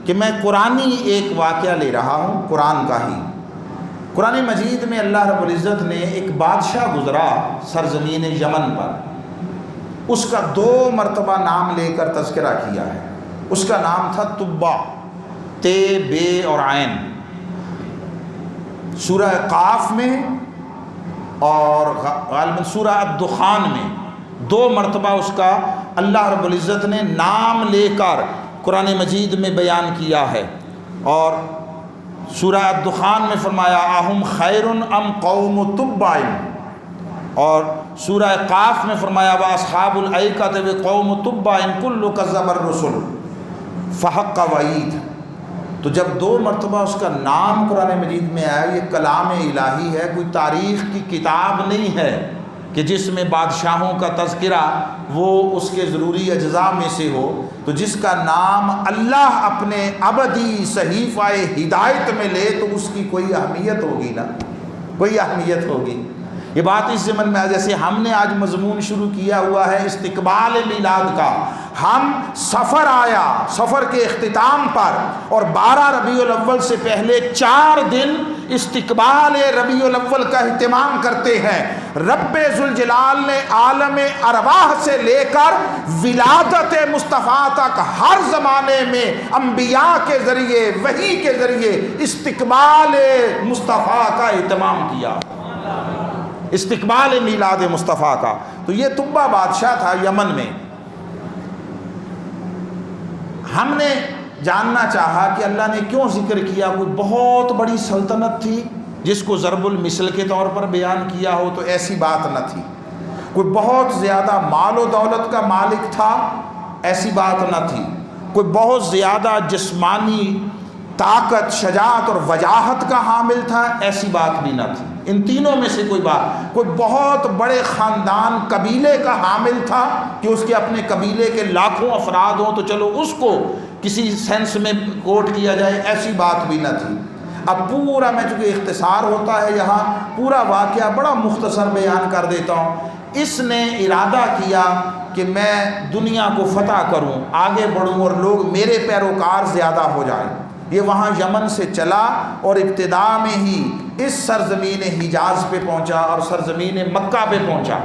کہ میں قرآنی ایک واقعہ لے رہا ہوں، قرآن کا ہی۔ قرآن مجید میں اللہ رب العزت نے ایک بادشاہ گزرا سرزمین یمن پر، اس کا 2 مرتبہ نام لے کر تذکرہ کیا ہے۔ اس کا نام تھا تبع، تے بے اور عین۔ سورہ قاف میں اور غالباً سورہ الدخان میں 2 مرتبہ اس کا اللہ رب العزت نے نام لے کر قرآن مجید میں بیان کیا ہے۔ اور سورہ الدخان میں فرمایا اہم خیر ام قوم تبع، اور سورہ قاف میں فرمایا واصحاب الایکۃ وقوم تبع کل کذب الرسل فحق وعید۔ تو جب 2 مرتبہ اس کا نام قرآن مجید میں آیا، یہ کلام الہی ہے، کوئی تاریخ کی کتاب نہیں ہے کہ جس میں بادشاہوں کا تذکرہ وہ اس کے ضروری اجزاء میں سے ہو۔ تو جس کا نام اللہ اپنے ابدی صحیفہ ہدایت میں لے تو اس کی کوئی اہمیت ہوگی نا، کوئی اہمیت ہوگی۔ یہ بات اس ضمن میں جیسے ہم نے آج مضمون شروع کیا ہوا ہے استقبال میلاد کا، ہم سفر آیا، سفر کے اختتام پر، اور 12 ربیع الاول سے پہلے 4 دن استقبال ربیع الاول کا اہتمام کرتے ہیں۔ رب ذوالجلال نے عالم ارواح سے لے کر ولادت مصطفیٰ تک ہر زمانے میں انبیاء کے ذریعے، وحی کے ذریعے استقبال مصطفیٰ کا اہتمام کیا، استقبال میلاد مصطفیٰ کا۔ تو یہ تبع بادشاہ تھا یمن میں۔ ہم نے جاننا چاہا کہ اللہ نے کیوں ذکر کیا، کوئی بہت بڑی سلطنت تھی جس کو ضرب المثل کے طور پر بیان کیا ہو تو ایسی بات نہ تھی، کوئی بہت زیادہ مال و دولت کا مالک تھا ایسی بات نہ تھی، کوئی بہت زیادہ جسمانی طاقت، شجاعت اور وجاہت کا حامل تھا ایسی بات بھی نہ تھی۔ ان تینوں میں سے کوئی بات، کوئی بہت بڑے خاندان قبیلے کا حامل تھا کہ اس کے اپنے قبیلے کے لاکھوں افراد ہوں تو چلو اس کو کسی سینس میں کوٹ کیا جائے ایسی بات بھی نہ تھی۔ اب پورا، میں چونکہ اختصار ہوتا ہے یہاں، پورا واقعہ بڑا مختصر بیان کر دیتا ہوں۔ اس نے ارادہ کیا کہ میں دنیا کو فتح کروں، آگے بڑھوں اور لوگ میرے پیروکار زیادہ ہو جائیں۔ یہ وہاں یمن سے چلا اور ابتدا میں ہی اس سرزمین حجاز پہ پہنچا اور سرزمین مکہ پہ پہنچا۔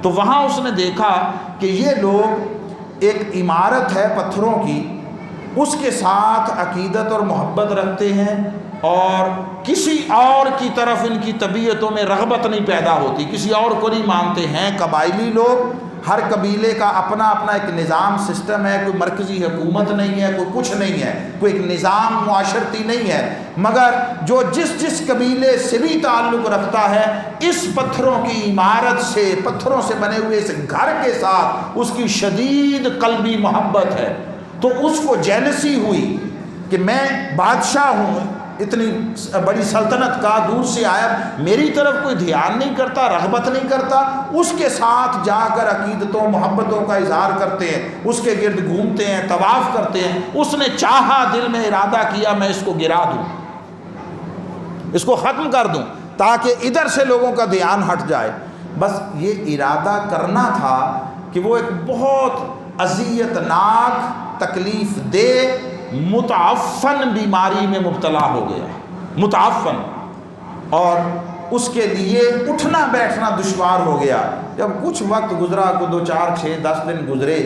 تو وہاں اس نے دیکھا کہ یہ لوگ ایک عمارت ہے پتھروں کی، اس کے ساتھ عقیدت اور محبت رکھتے ہیں اور کسی اور کی طرف ان کی طبیعتوں میں رغبت نہیں پیدا ہوتی، کسی اور کو نہیں مانتے ہیں۔ قبائلی لوگ، ہر قبیلے کا اپنا اپنا ایک نظام سسٹم ہے، کوئی مرکزی حکومت نہیں ہے، کوئی کچھ نہیں ہے، کوئی ایک نظام معاشرتی نہیں ہے، مگر جو جس قبیلے سے بھی تعلق رکھتا ہے اس پتھروں کی عمارت سے، پتھروں سے بنے ہوئے اس گھر کے ساتھ اس کی شدید قلبی محبت ہے۔ تو اس کو جیلسی ہوئی کہ میں بادشاہ ہوں، اتنی بڑی سلطنت کا، دور سے آیا، میری طرف کوئی دھیان نہیں کرتا، رغبت نہیں کرتا، اس کے ساتھ جا کر عقیدتوں محبتوں کا اظہار کرتے ہیں، اس کے گرد گھومتے ہیں، طواف کرتے ہیں۔ اس نے چاہا، دل میں ارادہ کیا میں اس کو گرا دوں، اس کو ختم کر دوں تاکہ ادھر سے لوگوں کا دھیان ہٹ جائے۔ بس یہ ارادہ کرنا تھا کہ وہ ایک بہت اذیت ناک، تکلیف دہ، متعفن بیماری میں مبتلا ہو گیا، متعفن، اور اس کے لیے اٹھنا بیٹھنا دشوار ہو گیا۔ جب کچھ وقت گزرا، کو 2 4 6 10 دن گزرے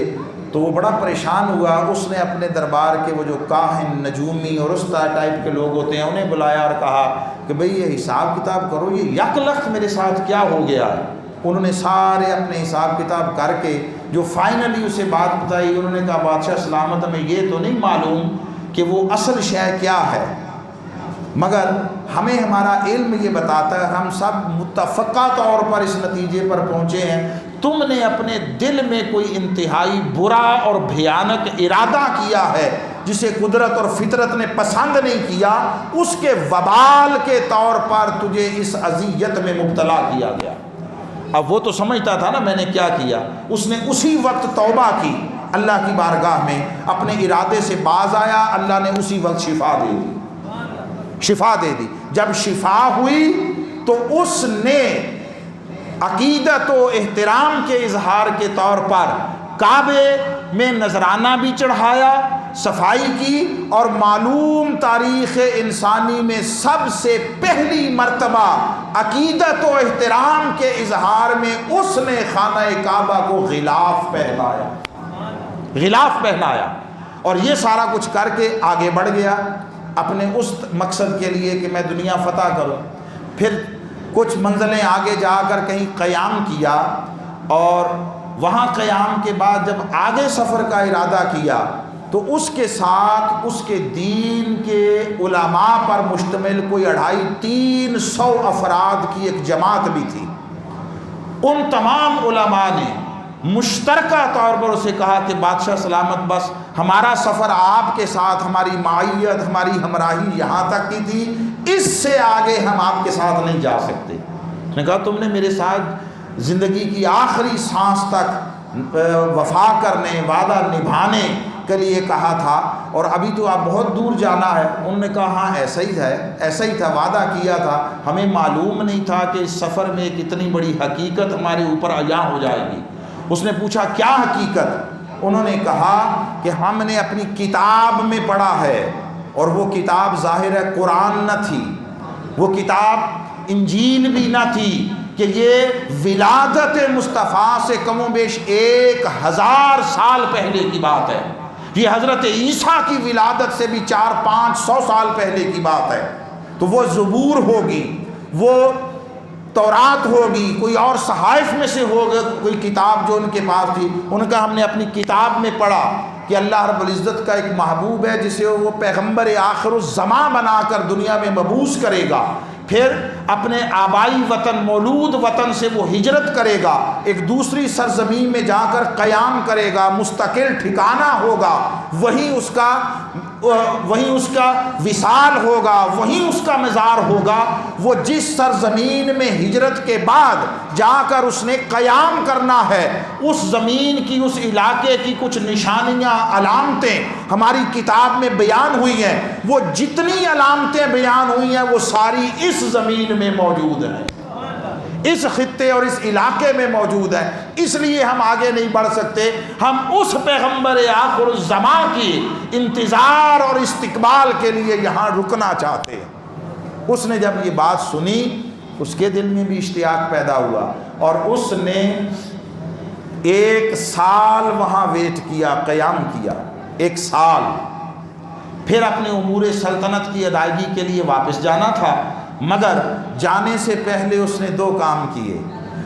تو وہ بڑا پریشان ہوا۔ اس نے اپنے دربار کے وہ جو کاہن، نجومی اور استا ٹائپ کے لوگ ہوتے ہیں انہیں بلایا اور کہا کہ بھئی یہ حساب کتاب کرو، یہ یک لخت میرے ساتھ کیا ہو گیا ہے۔ انہوں نے سارے اپنے حساب کتاب کر کے جو فائنلی اسے بات بتائی، انہوں نے کہا بادشاہ سلامت، ہمیں یہ تو نہیں معلوم کہ وہ اصل شے کیا ہے، مگر ہمیں ہمارا علم یہ بتاتا ہے، ہم سب متفقہ طور پر اس نتیجے پر پہنچے ہیں، تم نے اپنے دل میں کوئی انتہائی برا اور بھیانک ارادہ کیا ہے جسے قدرت اور فطرت نے پسند نہیں کیا، اس کے وبال کے طور پر تجھے اس اذیت میں مبتلا کیا گیا۔ اب وہ تو سمجھتا تھا نا میں نے کیا کیا، اس نے اسی وقت توبہ کی اللہ کی بارگاہ میں، اپنے ارادے سے باز آیا، اللہ نے اسی وقت شفا دے دی، شفا دے دی۔ جب شفا ہوئی تو اس نے عقیدت و احترام کے اظہار کے طور پر کعبے میں نذرانہ بھی چڑھایا، صفائی کی، اور معلوم تاریخ انسانی میں سب سے پہلی مرتبہ عقیدت و احترام کے اظہار میں اس نے خانہ کعبہ کو غلاف پہنایا، غلاف پہنایا، اور یہ سارا کچھ کر کے آگے بڑھ گیا اپنے اس مقصد کے لیے کہ میں دنیا فتح کروں۔ پھر کچھ منزلیں آگے جا کر کہیں قیام کیا، اور وہاں قیام کے بعد جب آگے سفر کا ارادہ کیا تو اس کے ساتھ اس کے دین کے علماء پر مشتمل کوئی 250-300 افراد کی ایک جماعت بھی تھی۔ ان تمام علماء نے مشترکہ طور پر اسے کہا کہ بادشاہ سلامت، بس ہمارا سفر آپ کے ساتھ، ہماری معیت، ہماری ہمراہی یہاں تک کی تھی، اس سے آگے ہم آپ کے ساتھ نہیں جا سکتے۔ اس نے کہا تم نے میرے ساتھ زندگی کی آخری سانس تک وفا کرنے، وعدہ نبھانے کے لیے کہا تھا، اور ابھی تو آپ بہت دور جانا ہے۔ انہوں نے کہا ہاں ایسا ہی ہے، ایسا ہی تھا، وعدہ کیا تھا، ہمیں معلوم نہیں تھا کہ اس سفر میں ایک اتنی بڑی حقیقت ہمارے اوپر عیاں ہو جائے گی۔ اس نے پوچھا کیا حقیقت؟ انہوں نے کہا کہ ہم نے اپنی کتاب میں پڑھا ہے، اور وہ کتاب ظاہر ہے قرآن نہ تھی، وہ کتاب انجیل بھی نہ تھی، کہ یہ ولادت مصطفیٰ سے کم و بیش 1000 سال پہلے کی بات ہے، یہ حضرت عیسیٰ کی ولادت سے بھی 400-500 سال پہلے کی بات ہے۔ تو وہ زبور ہوگی، وہ تورات ہوگی، کوئی اور صحائف میں سے ہوگا کوئی کتاب جو ان کے پاس تھی۔ ان کا ہم نے اپنی کتاب میں پڑھا کہ اللہ رب العزت کا ایک محبوب ہے جسے وہ پیغمبر آخر الزماں بنا کر دنیا میں مبعوث کرے گا، پھر اپنے آبائی وطن، مولود وطن سے وہ ہجرت کرے گا، ایک دوسری سرزمین میں جا کر قیام کرے گا، مستقل ٹھکانہ ہوگا، وہیں اس کا وصال ہوگا، وہیں اس کا مزار ہوگا۔ وہ جس سرزمین میں ہجرت کے بعد جا کر اس نے قیام کرنا ہے، اس زمین کی، اس علاقے کی کچھ نشانیاں، علامتیں ہماری کتاب میں بیان ہوئی ہیں۔ وہ جتنی علامتیں بیان ہوئی ہیں وہ ساری اس زمین میں موجود ہیں، اس خطے اور اس علاقے میں موجود ہے۔ اس لیے ہم آگے نہیں بڑھ سکتے، ہم اس پیغمبر آخر الزماں کی انتظار اور استقبال کے لیے یہاں رکنا چاہتے ہیں۔ اس نے جب یہ بات سنی، اس کے دل میں بھی اشتیاق پیدا ہوا، اور اس نے 1 سال وہاں ویٹ کیا، قیام کیا 1 سال۔ پھر اپنے امور سلطنت کی ادائیگی کے لیے واپس جانا تھا، مگر جانے سے پہلے اس نے 2 کام کیے۔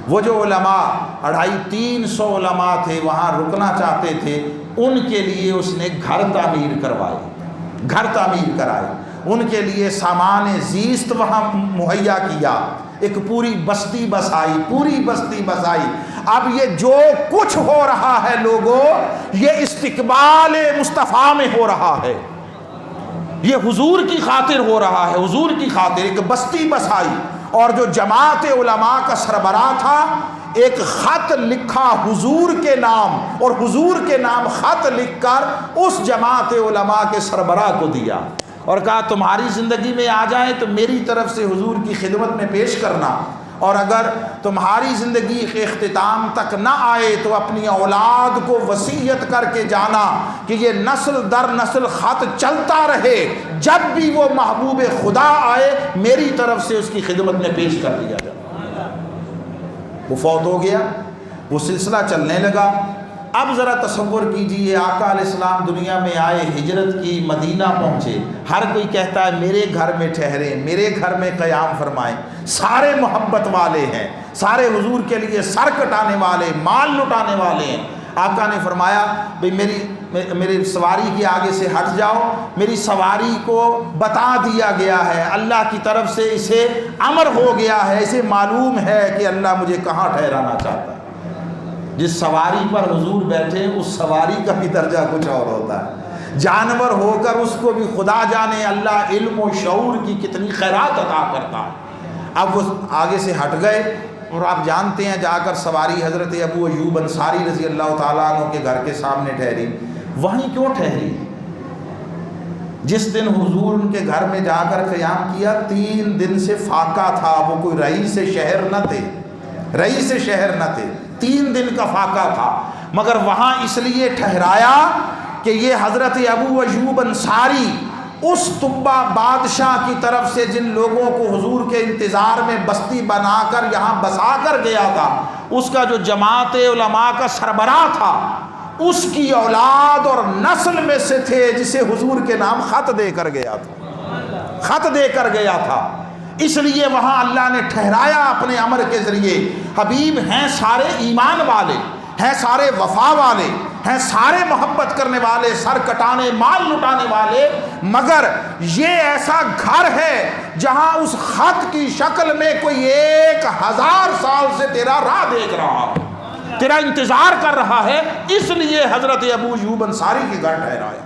وہ جو علماء 250-300 علماء تھے وہاں رکنا چاہتے تھے، ان کے لیے اس نے گھر تعمیر کروائے، گھر تعمیر کرائے، ان کے لیے سامان زیست وہاں مہیا کیا، ایک پوری بستی بسائی، پوری بستی بسائی۔ اب یہ جو کچھ ہو رہا ہے لوگوں، یہ استقبال مصطفیٰ میں ہو رہا ہے، یہ حضور کی خاطر ہو رہا ہے، حضور کی خاطر ایک بستی بسائی۔ اور جو جماعت علماء کا سربراہ تھا، ایک خط لکھا حضور کے نام، اور حضور کے نام خط لکھ کر اس جماعت علماء کے سربراہ کو دیا، اور کہا تمہاری زندگی میں آ جائیں تو میری طرف سے حضور کی خدمت میں پیش کرنا، اور اگر تمہاری زندگی کے اختتام تک نہ آئے تو اپنی اولاد کو وصیت کر کے جانا کہ یہ نسل در نسل خط چلتا رہے، جب بھی وہ محبوب خدا آئے میری طرف سے اس کی خدمت میں پیش کر دیا جائے۔ وہ فوت ہو گیا، وہ سلسلہ چلنے لگا۔ اب ذرا تصور کیجئے، آقا علیہ السلام دنیا میں آئے، ہجرت کی، مدینہ پہنچے، ہر کوئی کہتا ہے میرے گھر میں ٹھہریں، میرے گھر میں قیام فرمائیں، سارے محبت والے ہیں، سارے حضور کے لیے سر کٹانے والے، مال لٹانے والے ہیں۔ آقا نے فرمایا بھئی میری سواری کے آگے سے ہٹ جاؤ، میری سواری کو بتا دیا گیا ہے، اللہ کی طرف سے اسے امر ہو گیا ہے، اسے معلوم ہے کہ اللہ مجھے کہاں ٹھہرانا چاہتا ہے۔ جس سواری پر حضور بیٹھے اس سواری کا بھی درجہ کچھ اور ہوتا ہے، جانور ہو کر اس کو بھی خدا جانے اللہ علم و شعور کی کتنی خیرات عطا کرتا ہے۔ اب وہ آگے سے ہٹ گئے، اور آپ جانتے ہیں جا کر سواری حضرت ابو ایوب انصاری رضی اللہ تعالیٰ عنہ کے گھر کے سامنے ٹھہری۔ وہیں کیوں ٹھہری؟ جس دن حضور ان کے گھر میں جا کر قیام کیا 3 دن سے فاقہ تھا، وہ کوئی رئیس شہر نہ تھے، رئیس شہر نہ تھے، 3 دن کا فاقہ تھا، مگر وہاں اس لیے ٹھہرایا کہ یہ حضرت ابو ایوب انصاری اس طبہ بادشاہ کی طرف سے جن لوگوں کو حضور کے انتظار میں بستی بنا کر یہاں بسا کر گیا تھا، اس کا جو جماعت علماء کا سربراہ تھا، اس کی اولاد اور نسل میں سے تھے جسے حضور کے نام خط دے کر گیا تھا۔ اس لیے وہاں اللہ نے ٹھہرایا اپنے امر کے ذریعے، حبیب ہیں سارے ایمان والے، ہیں سارے وفا والے، ہیں سارے محبت کرنے والے، سر کٹانے مال لٹانے والے، مگر یہ ایسا گھر ہے جہاں اس خط کی شکل میں کوئی 1000 سال سے تیرا راہ دیکھ رہا، تیرا انتظار کر رہا ہے، اس لیے حضرت ابو ایوب انصاری کے گھر ٹھہرایا۔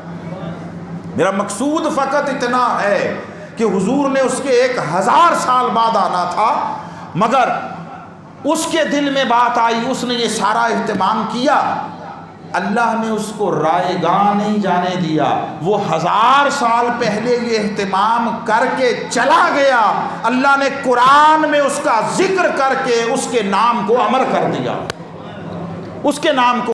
میرا مقصود فقط اتنا ہے کہ حضور نے اس کے 1000 سال بعد آنا تھا، مگر اس کے دل میں بات آئی، اس نے یہ سارا اہتمام کیا، اللہ نے اس کو رائے گاہ نہیں جانے دیا، وہ 1000 سال پہلے یہ اہتمام کر کے چلا گیا، اللہ نے قرآن میں اس کا ذکر کر کے اس کے نام کو امر کر دیا، اس کے نام کو